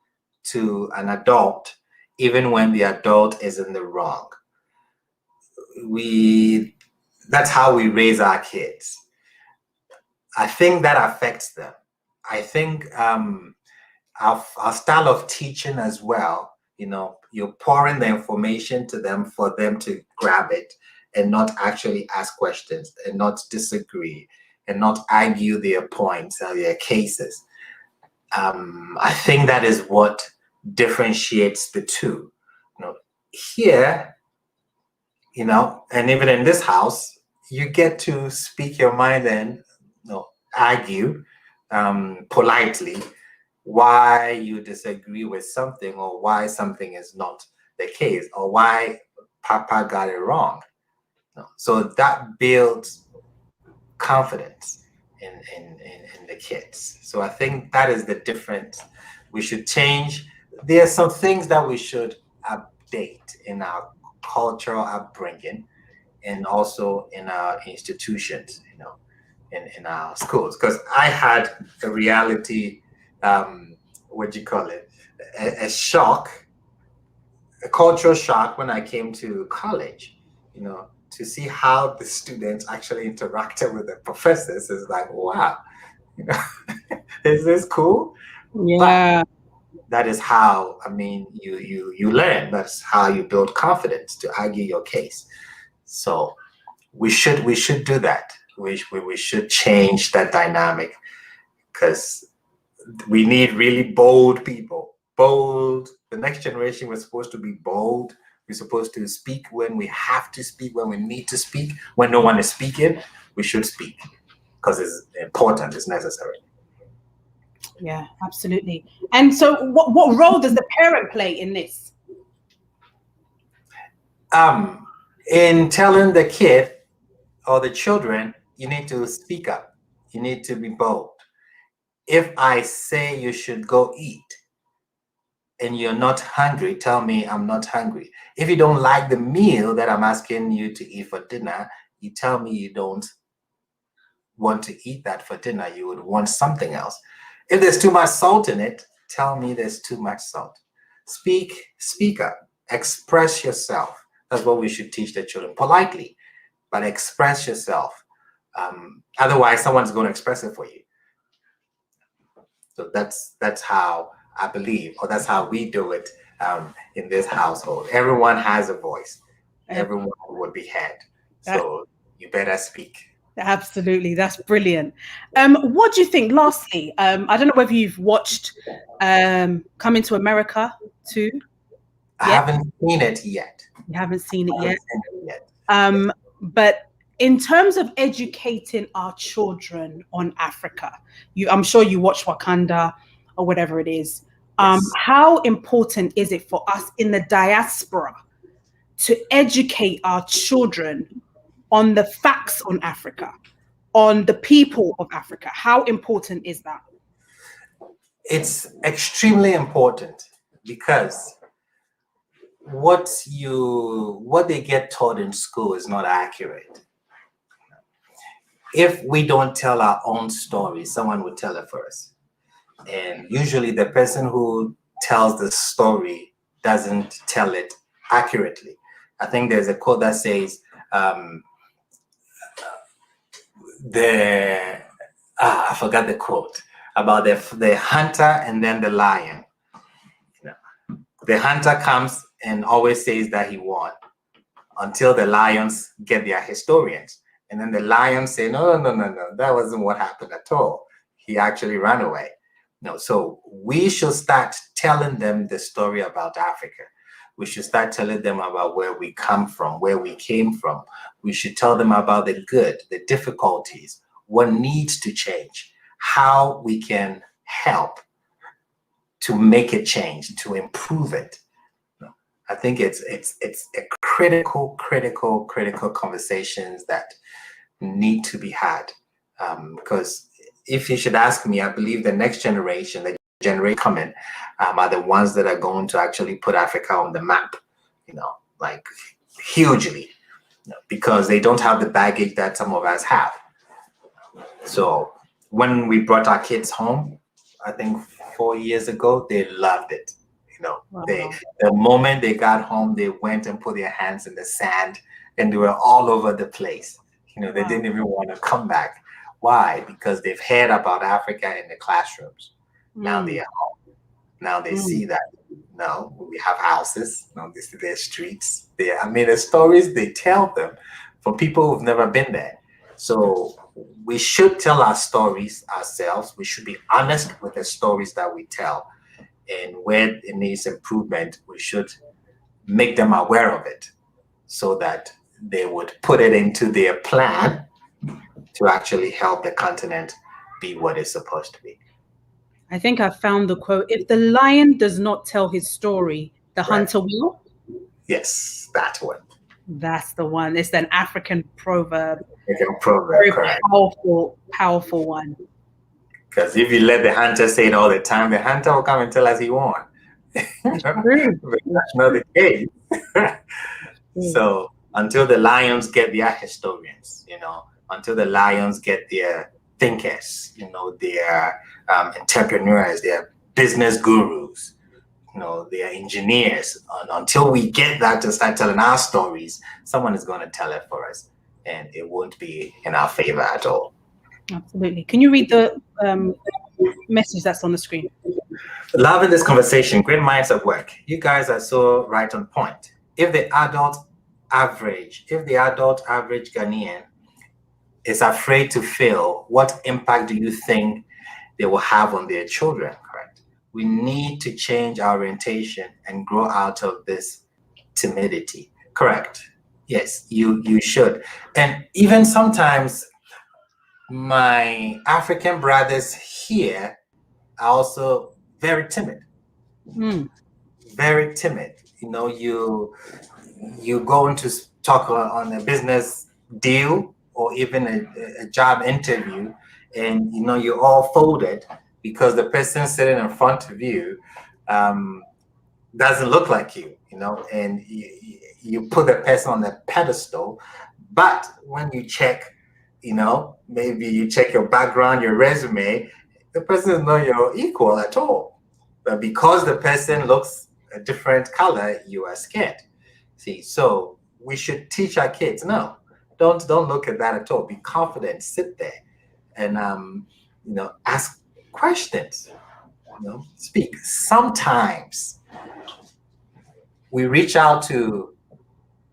to an adult, even when the adult is in the wrong. That's how we raise our kids. I think that affects them. I think our style of teaching as well, you're pouring the information to them for them to grab it and not actually ask questions and not disagree and not argue their points or their cases. I think that is what differentiates the two. Here, and even in this house, you get to speak your mind and argue politely why you disagree with something or why something is not the case or why Papa got it wrong. So that builds confidence in the kids. So I think that is the difference. We should change. There are some things that we should update in our cultural upbringing and also in our institutions, in our schools. Because I had a reality, what do you call it, a shock, a cultural shock when I came to college, to see how the students actually interacted with the professors. Is like, wow, is this cool? Yeah. But that is how, you learn. That's how you build confidence to argue your case. So we should do that. We should change that dynamic, because we need really bold people. Bold. The next generation was supposed to be bold. We're supposed to speak when we have to speak, when we need to speak. When no one is speaking, we should speak because it's important, it's necessary. Yeah, absolutely. And so what role does the parent play in this? In telling the kid or the children, you need to speak up. You need to be bold. If I say you should go eat and you're not hungry, tell me I'm not hungry. If you don't like the meal that I'm asking you to eat for dinner, you tell me you don't want to eat that for dinner. You would want something else. If there's too much salt in it, tell me there's too much salt. Speak up. Express yourself. That's what we should teach the children politely, but express yourself. Otherwise, someone's going to express it for you. So that's how I believe, or that's how we do it in this household. Everyone has a voice. Everyone would be heard. So you better speak. Absolutely, that's brilliant. What do you think? Lastly, I don't know whether you've watched Coming to America too. I haven't seen it yet. You haven't seen it yet. Yes. But in terms of educating our children on Africa, I'm sure you watch Wakanda or whatever it is. Yes. How important is it for us in the diaspora to educate our children on the facts on Africa, on the people of Africa? How important is that? It's extremely important because what they get taught in school is not accurate. If we don't tell our own story, someone will tell it for us. And usually the person who tells the story doesn't tell it accurately. I think there's a quote that says, I forgot the quote about the hunter and then the lion. The hunter comes and always says that he won until the lions get their historians. And then the lions say, no, that wasn't what happened at all. He actually ran away. No, so we should start telling them the story about Africa. We should start telling them about where we come from, where we came from. We should tell them about the good, the difficulties, what needs to change, how we can help to make it change, to improve it. I think it's a critical conversations that need to be had. Because if you should ask me, I believe the next generation, the generation coming, are the ones that are going to actually put Africa on the map, like hugely, because they don't have the baggage that some of us have. So when we brought our kids home, I think 4 years ago, they loved it. Wow. The moment they got home, they went and put their hands in the sand and they were all over the place. They didn't even want to come back. Why? Because they've heard about Africa in the classrooms. Now they are home. Now they see that, we have houses. Now they see their streets. The stories they tell them for people who've never been there. So we should tell our stories ourselves. We should be honest with the stories that we tell. And where it needs improvement, we should make them aware of it so that they would put it into their plan to actually help the continent be what it's supposed to be. I think I found the quote: if the lion does not tell his story, the hunter will. Yes, that one. That's the one. It's an African proverb. Very correct. Powerful one. Because if you let the hunter say it all the time, the hunter will come and tell us he won. But that's not the case. So until the lions get their historians, until the lions get their thinkers, their entrepreneurs, their business gurus, their engineers, until we get that to start telling our stories, someone is going to tell it for us, and it won't be in our favor at all. Absolutely. Can you read the message that's on the screen? Loving this conversation. Great minds at work. You guys are so right on point. If the adult average Ghanaian is afraid to fail, what impact do you think they will have on their children? Correct. We need to change our orientation and grow out of this timidity. Correct. Yes, you should. And even sometimes my African brothers here are also very timid. Very timid. You go into talk on a business deal or even a job interview, and you're all folded because the person sitting in front of you doesn't look like you, and you put the person on the pedestal. But when you check, maybe you check your background, your resume, the person is not your equal at all. But because the person looks a different color, you are scared. See, so we should teach our kids, no, don't look at that at all. Be confident, sit there and ask questions. Speak. Sometimes we reach out to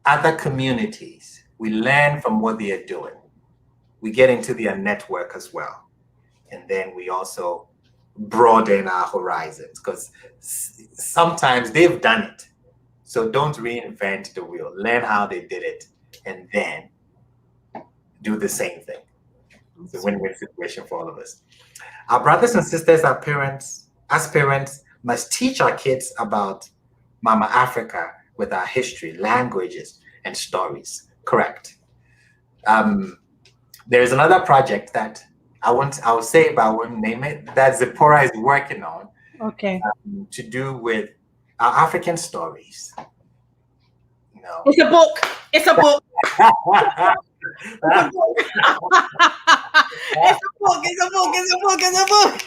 other communities. We learn from what they are doing. We get into their network as well. And then we also broaden our horizons, because sometimes they've done it. So don't reinvent the wheel. Learn how they did it and then do the same thing. It's a win-win situation for all of us. Our brothers and sisters, as parents, must teach our kids about Mama Africa with our history, languages, and stories. Correct. There is another project that I'll say, but I won't name it, that Zipporah is working on. Okay. To do with our African stories. It's a book. It's a book. It's a book.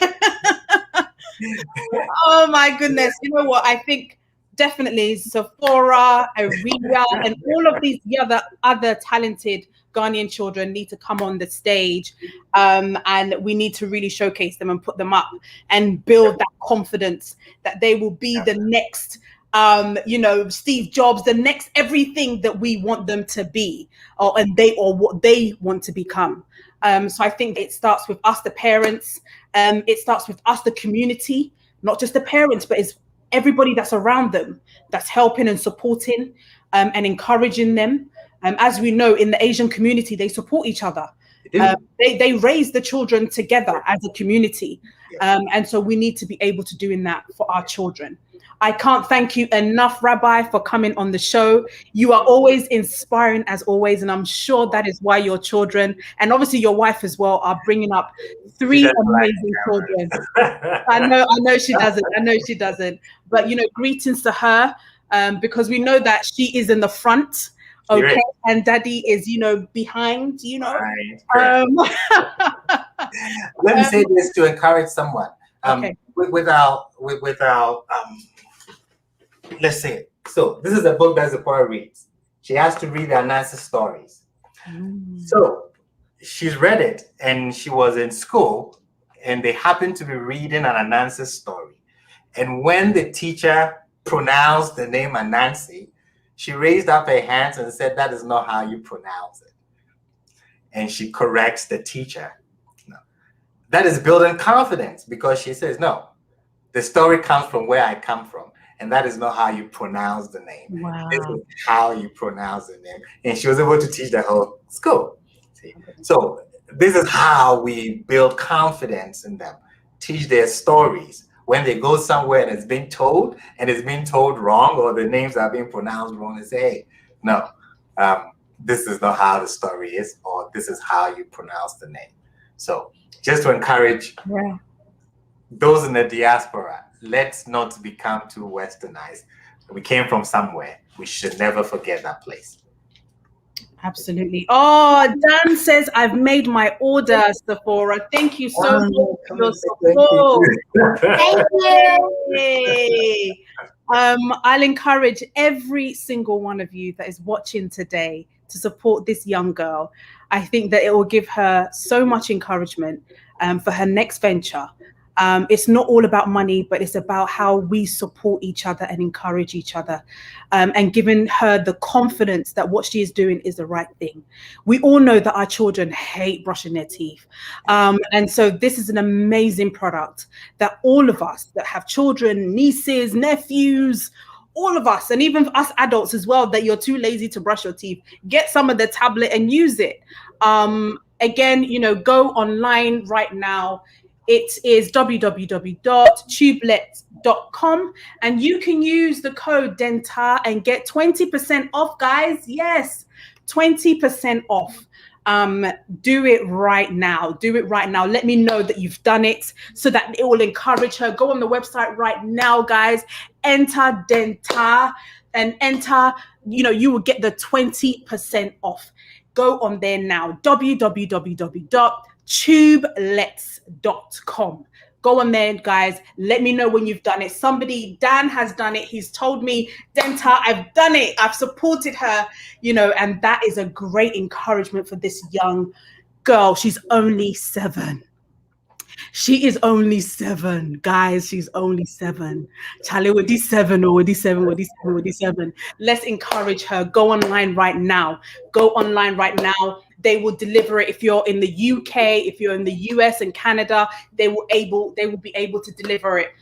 Oh my goodness. You know what? I think definitely Sephora, Aria, and all of these other talented Ghanaian children need to come on the stage, and we need to really showcase them and put them up and build that confidence that they will be the next Steve Jobs, the next everything that we want them to be, or what they want to become. So I think it starts with us, the parents. It starts with us, the community, not just the parents, but it's everybody that's around them, that's helping and supporting and encouraging them. As we know, in the Asian community, they support each other. They raise the children together as a community. And so we need to be able to do that for our children. I can't thank you enough, Rabbi, for coming on the show. You are always inspiring, as always, and I'm sure that is why your children, and obviously your wife as well, are bringing up 3 amazing children. I know she doesn't. I know she doesn't. But, greetings to her, because we know that she is in the front. Okay, and Daddy is, behind, Right. Let me say this to encourage someone. Okay. With our let's say, so this is a book that Zipporah reads. She has to read Anansi's stories. So she's read it, and she was in school, and they happened to be reading an Anansi story. And when the teacher pronounced the name Anansi, she raised up her hands and said, "That is not how you pronounce it." And she corrects the teacher. That is building confidence, because she says, "No, the story comes from where I come from, and that is not how you pronounce the name. Wow. This is how you pronounce the name." And she was able to teach the whole school. See? So this is how we build confidence in them. Teach their stories. When they go somewhere and it's being told, and it's being told wrong, or the names are being pronounced wrong, and say, "Hey, no, this is not how the story is, or this is how you pronounce the name." So just to encourage those in the diaspora, let's not become too westernized. We came from somewhere. We should never forget that place. Absolutely. Oh, Dan says, "I've made my order, Sephora." Thank you so much for your support. Thank you. Yay. I'll encourage every single one of you that is watching today to support this young girl. I think that it will give her so much encouragement for her next venture. It's not all about money, but it's about how we support each other and encourage each other, and giving her the confidence that what she is doing is the right thing. We all know that our children hate brushing their teeth. And so this is an amazing product that all of us that have children, nieces, nephews, all of us, and even us adults as well, that you're too lazy to brush your teeth, get some of the tablet and use it. Again, go online right now. It is www.tubelets.com, and you can use the code DENTAR and get 20% off, guys. Yes, 20% off. Do it right now. Do it right now. Let me know that you've done it, so that it will encourage her. Go on the website right now, guys. Enter DENTAR and enter, you will get the 20% off. Go on there now, www.tubelets.com. Go on there, guys. Let me know when you've done it. Dan has done it. He's told me, "Dentar, I've done it. I've supported her," and that is a great encouragement for this young girl. She's only 7. She is only 7, guys. She's only 7. Charlie, with these 7 or with these 7, with these 7, with these 7. Let's encourage her. Go online right now. Go online right now. They will deliver it. If you're in the UK, if you're in the US and Canada, they will be able to deliver it.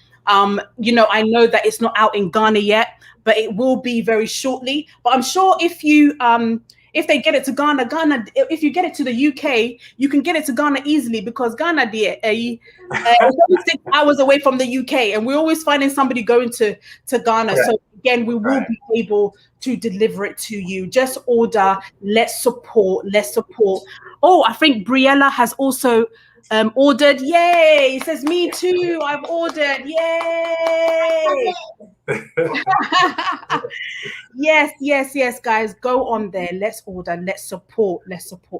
You know, I know that it's not out in Ghana yet, but it will be very shortly. But I'm sure if they get it to Ghana, if you get it to the UK, you can get it to Ghana easily, because Ghana, is only 6 hours away from the UK, and we're always finding somebody going to Ghana. So again, we will be able to deliver it to you. Just order. Let's support. Let's support. Oh, I think Briella has also ordered. Yay! It says me too. I've ordered. Yay! yes, guys, go on there. Let's order. Let's support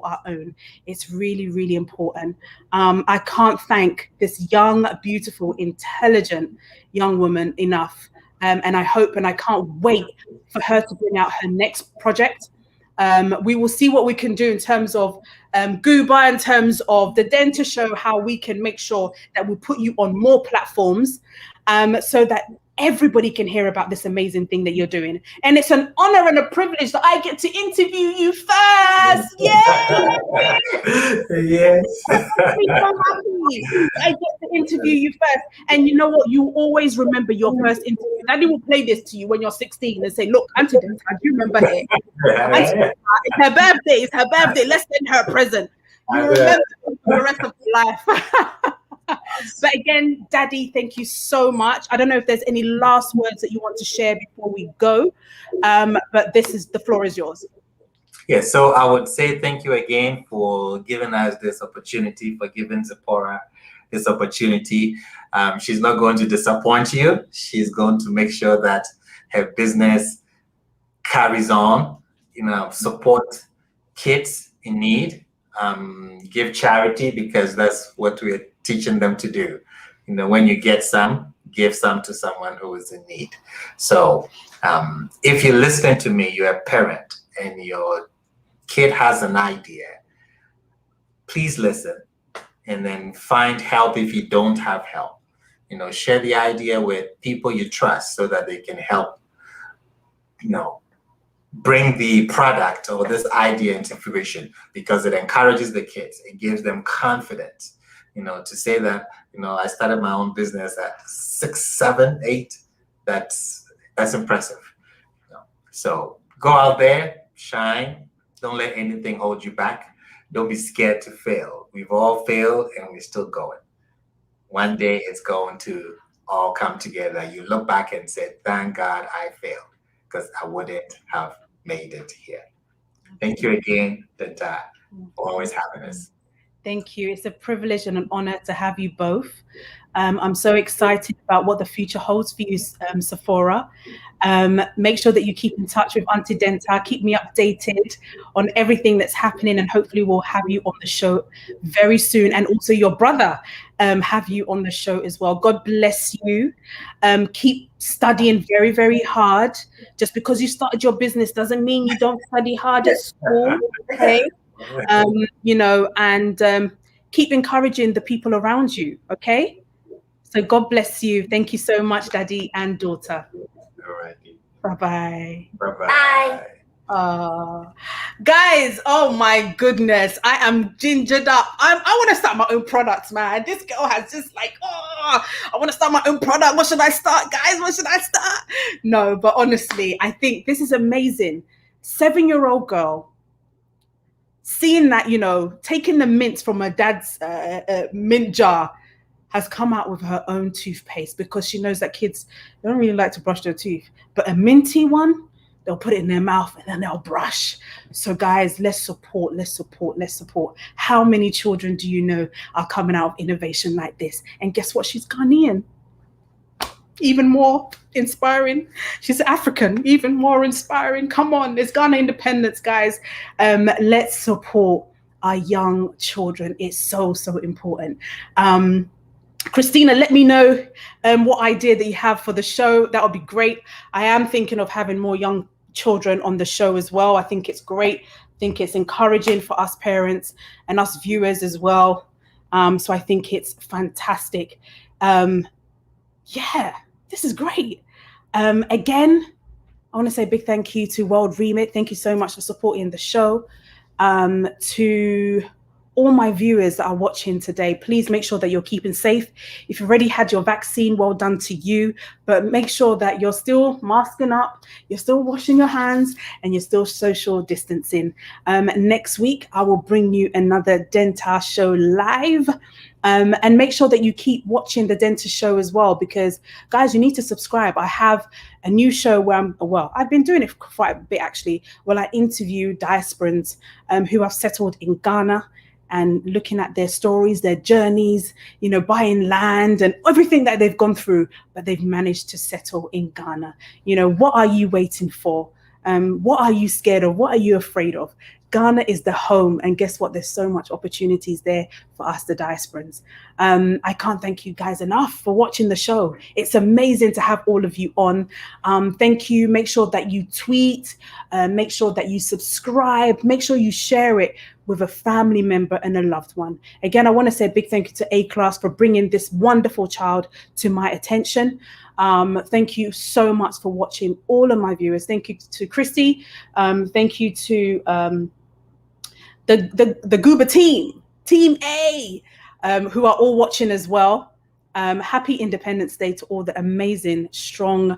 our own. It's really, really important. I can't thank this young, beautiful, intelligent young woman enough. And I hope and I can't wait for her to bring out her next project. We will see what we can do in terms of Gooba, in terms of the Den, to show how we can make sure that we put you on more platforms, so that everybody can hear about this amazing thing that you're doing. And it's an honor and a privilege that I get to interview you first. Yay! Yes. I'm so happy I get to interview you first. And you know what? You always remember your first interview. Daddy will play this to you when you're 16 and say, look, Auntie Denta, do you remember it? It's her birthday. It's her birthday. Let's send her a present. You remember for the rest of your life. But again, Daddy, thank you so much. I don't know if there's any last words that you want to share before we go, but the floor is yours. Yes, so I would say thank you again for giving us this opportunity, for giving Zipporah this opportunity. She's not going to disappoint you. She's going to make sure that her business carries on, support kids in need, give charity, because that's what we're teaching them to do. When you get some, give some to someone who is in need. So if you're listening to me, you're a parent and your kid has an idea, please listen and then find help if you don't have help. Share the idea with people you trust so that they can help, bring the product or this idea into fruition, because it encourages the kids. It gives them confidence, to say that, I started my own business at 6, 7, 8. That's impressive. So go out there, shine. Don't let anything hold you back. Don't be scared to fail. We've all failed and we're still going. One day it's going to all come together. You look back and say, thank God I failed, because I wouldn't have made it here. Thank you again, Denta, for always having us. Thank you. It's a privilege and an honor to have you both. I'm so excited about what the future holds for you, Sephora. Make sure that you keep in touch with Auntie Denta. Keep me updated on everything that's happening, and hopefully we'll have you on the show very soon. And also your brother, have you on the show as well. God bless you. Keep studying very, very hard. Just because you started your business doesn't mean you don't study hard at school. Okay. And keep encouraging the people around you. Okay. So God bless you. Thank you so much, Daddy and daughter. All right. Bye. Bye-bye. Bye. Guys, oh my goodness, I am gingered up. I want to start my own products, man. This girl has just I want to start my own product. What should I start, guys? What should I start? No, but honestly, I think this is amazing. 7-year-old girl, seeing that, taking the mints from her dad's mint jar, has come out with her own toothpaste, because she knows that kids don't really like to brush their teeth. But a minty one, they'll put it in their mouth and then they'll brush. So guys, let's support. How many children do you know are coming out of innovation like this? And guess what? She's Ghanaian. Even more inspiring. She's African, even more inspiring. Come on, there's Ghana independence, guys. Let's support our young children. It's so, so important. Christina, let me know what idea that you have for the show. That would be great. I am thinking of having more young children on the show as well. I think it's great. I think it's encouraging for us parents and us viewers as well. So I think it's fantastic. Yeah, this is great. Again, I want to say a big thank you to World Remit. Thank you so much for supporting the show. To all my viewers that are watching today, please make sure that you're keeping safe. If you've already had your vaccine, well done to you, but make sure that you're still masking up, you're still washing your hands, and you're still social distancing. Next week, I will bring you another Denta show live. And make sure that you keep watching the Dentist Show as well, because guys, you need to subscribe. I have a new show where I've been doing it for quite a bit actually, where I interview diasporans who have settled in Ghana, and looking at their stories, their journeys, you know, buying land and everything that they've gone through, but they've managed to settle in Ghana. You know, what are you waiting for? What are you scared of? What are you afraid of? Ghana is the home, and guess what? There's so much opportunities there for us, the diasporans. I can't thank you guys enough for watching the show. It's amazing to have all of you on. Thank you. Make sure that you tweet, make sure that you subscribe, make sure you share it with a family member and a loved one. Again, I want to say a big thank you to A-Class for bringing this wonderful child to my attention. Thank you so much for watching, all of my viewers. Thank you to Christy. Thank you to the Goober team A, who are all watching as well. Happy Independence Day to all the amazing, strong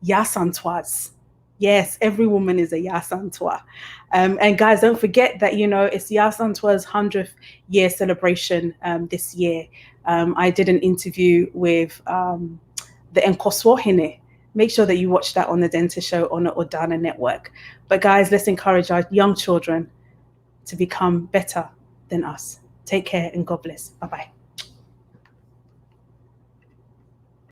Yasantois. Yes, every woman is a Yasantois. And guys, don't forget that, you know, it's Yasantois' 100th year celebration this year. I did an interview with the Nkoswahine. Make sure that you watch that on the Dentist Show on the Odana Network. But guys, let's encourage our young children to become better than us. Take care and God bless. Bye-bye.